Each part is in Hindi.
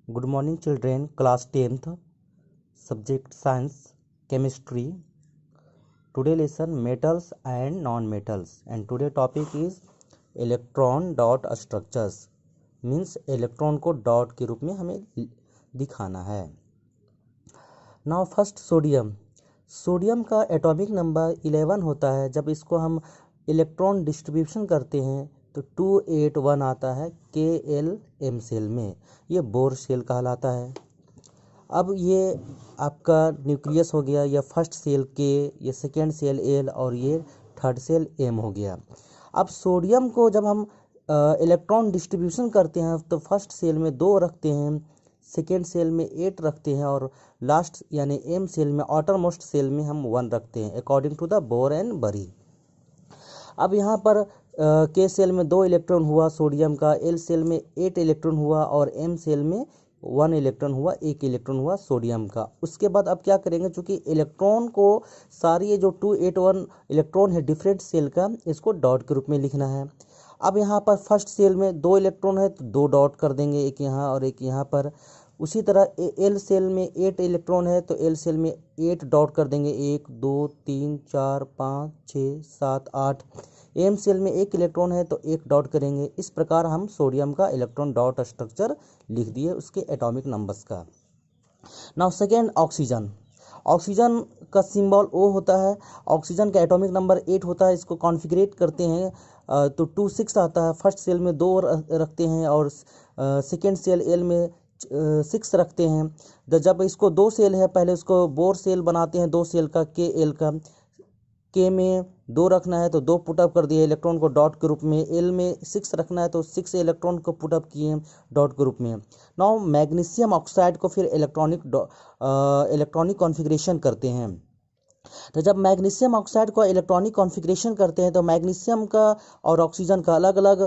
Good morning children, class 10th, subject science, chemistry. Today lesson metals and non-metals, and today topic is electron dot structures, means electron co dot के रूप में हमें दिखाना है. Now first सोडियम का एटॉमिक नंबर 11 होता है. जब इसको हम इलेक्ट्रॉन डिस्ट्रीब्यूशन करते हैं तो 281 आता है KL सेल में. ये बोर सेल कहलाता है. अब ये आपका न्यूक्लियस हो गया, ये फर्स्ट सेल K, ये सेकेंड सेल L और ये थर्ड सेल M हो गया. अब सोडियम को जब हम इलेक्ट्रॉन डिस्ट्रीब्यूशन करते हैं तो फर्स्ट सेल में 2 रखते हैं, सेकेंड सेल में 8 रखते हैं और लास्ट यानी M सेल में आउटर मोस्ट सेल में हम 1 रखते हैं according to the Bohr and Bury. अब यहाँ पर K सेल में 2 इलेक्ट्रॉन हुआ सोडियम का, L सेल में 8 इलेक्ट्रॉन हुआ और M सेल में 1 इलेक्ट्रॉन हुआ, 1 इलेक्ट्रॉन हुआ सोडियम का. उसके बाद अब क्या करेंगे, चूँकि इलेक्ट्रॉन को सारी ये जो 281 इलेक्ट्रॉन है डिफरेंट सेल का, इसको डॉट के रूप में लिखना है. अब यहाँ पर फर्स्ट सेल में 2 इलेक्ट्रॉन है तो 2 डॉट कर देंगे, एक यहाँ और एक यहाँ पर. उसी तरह L सेल में 8 इलेक्ट्रॉन है तो L सेल में 8 डॉट कर देंगे, 1 2 3 4 5 6 7 8. M सेल में 1 इलेक्ट्रॉन है तो 1 डॉट करेंगे. इस प्रकार हम सोडियम का इलेक्ट्रॉन डॉट स्ट्रक्चर लिख दिए उसके एटॉमिक नंबर्स का. नाउ सेकेंड ऑक्सीजन का सिंबल O होता है. ऑक्सीजन का एटॉमिक नंबर 8 होता है. इसको कॉन्फ़िगरेट करते हैं तो 26 आता है. फर्स्ट सेल में 2 रखते हैं और सेकेंड सेल L में 6 रखते हैं. जब इसको 2 सेल है, पहले उसको बोर सेल बनाते हैं 2 सेल का KL का. K में 2 रखना है तो 2 पुटअप कर दिए इलेक्ट्रॉन को डॉट के रूप में. L में 6 रखना है तो 6 इलेक्ट्रॉन को पुटअप किए डॉट के रूप में. नाउ मैग्नीशियम ऑक्साइड को फिर इलेक्ट्रॉनिक कॉन्फ़िगरेशन करते हैं. तो जब मैग्नीशियम ऑक्साइड को इलेक्ट्रॉनिक कॉन्फ़िगरेशन करते हैं तो मैग्नीशियम का और ऑक्सीजन का अलग अलग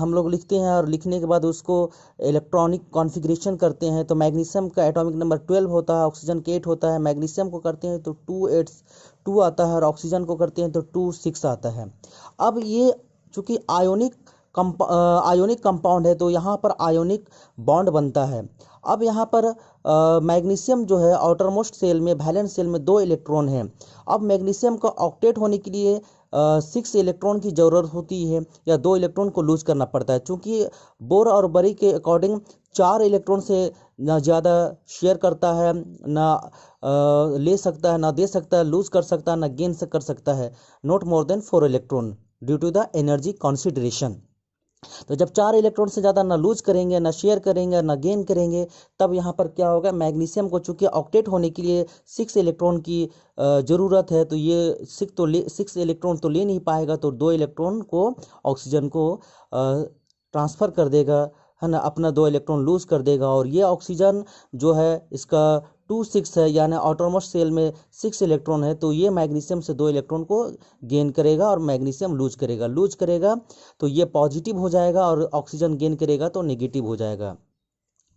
हम लोग लिखते हैं और लिखने के बाद उसको इलेक्ट्रॉनिक कॉन्फ़िगरेशन करते हैं. तो मैग्नीशियम का एटॉमिक नंबर 12 होता है, ऑक्सीजन का 8 होता है. मैग्नीशियम को करते हैं तो 282 आता है और ऑक्सीजन को करते हैं तो 26 आता है. अब ये चूँकि आयोनिक कंपाउंड है तो यहाँ पर आयोनिक बॉन्ड बनता है. अब यहाँ पर मैग्नीशियम जो है आउटर मोस्ट सेल में वैलेंस सेल में 2 इलेक्ट्रॉन हैं. अब मैग्नीशियम का ऑक्टेट होने के लिए 6 इलेक्ट्रॉन की ज़रूरत होती है या 2 इलेक्ट्रॉन को लूज करना पड़ता है. चूँकि बोर और बरी के अकॉर्डिंग 4 इलेक्ट्रॉन से ना ज़्यादा शेयर करता है, ना ले सकता है, ना दे सकता है, लूज कर सकता है, ना गेन कर सकता है. Not more than 4 electron due to the energy consideration. तो जब 4 इलेक्ट्रॉन से ज़्यादा ना लूज करेंगे, ना शेयर करेंगे, ना गेन करेंगे, तब यहाँ पर क्या होगा, मैग्नीशियम को चूँकि ऑक्टेट होने के लिए 6 इलेक्ट्रॉन की ज़रूरत है तो ये 6 इलेक्ट्रॉन तो ले नहीं पाएगा, तो 2 इलेक्ट्रॉन को ऑक्सीजन को ट्रांसफ़र कर देगा, है ना, अपना 2 इलेक्ट्रॉन लूज कर देगा. और ये ऑक्सीजन जो है इसका 26 है, यानी आउटरमोस्ट सेल में 6 इलेक्ट्रॉन है तो ये मैग्नीशियम से 2 इलेक्ट्रॉन को गेन करेगा और मैग्नीशियम लूज करेगा तो ये पॉजिटिव हो जाएगा और ऑक्सीजन गेन करेगा तो नेगेटिव हो जाएगा.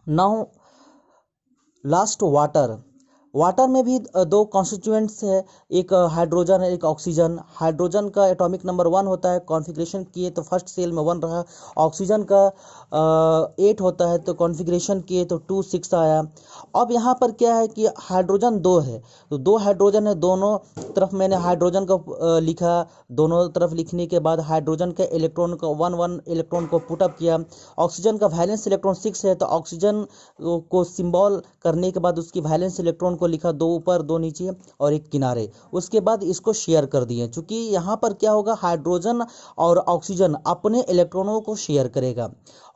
नाउ लास्ट वाटर में भी 2 कॉन्स्टिट्यूएंट्स है, एक हाइड्रोजन है, एक ऑक्सीजन. हाइड्रोजन का एटॉमिक नंबर 1 होता है, कॉन्फ़िगरेशन किए तो फर्स्ट सेल में 1 रहा. ऑक्सीजन का 8 होता है तो कॉन्फ़िगरेशन किए तो 26 आया. अब यहाँ पर क्या है कि हाइड्रोजन 2 है तो 2 हाइड्रोजन है, दोनों तरफ मैंने हाइड्रोजन को लिखा. दोनों तरफ लिखने के बाद हाइड्रोजन के इलेक्ट्रॉन को 1 इलेक्ट्रॉन को पुटअप किया. ऑक्सीजन का वैलेंस इलेक्ट्रॉन 6 है तो ऑक्सीजन को सिंबल करने के बाद उसकी वैलेंस इलेक्ट्रॉन को लिखा, 2 ऊपर 2 नीचे और 1 किनारे. उसके बाद इसको शेयर कर दिए. चूँकि यहाँ पर क्या होगा, हाइड्रोजन और ऑक्सीजन अपने इलेक्ट्रॉनों को शेयर करेगा. और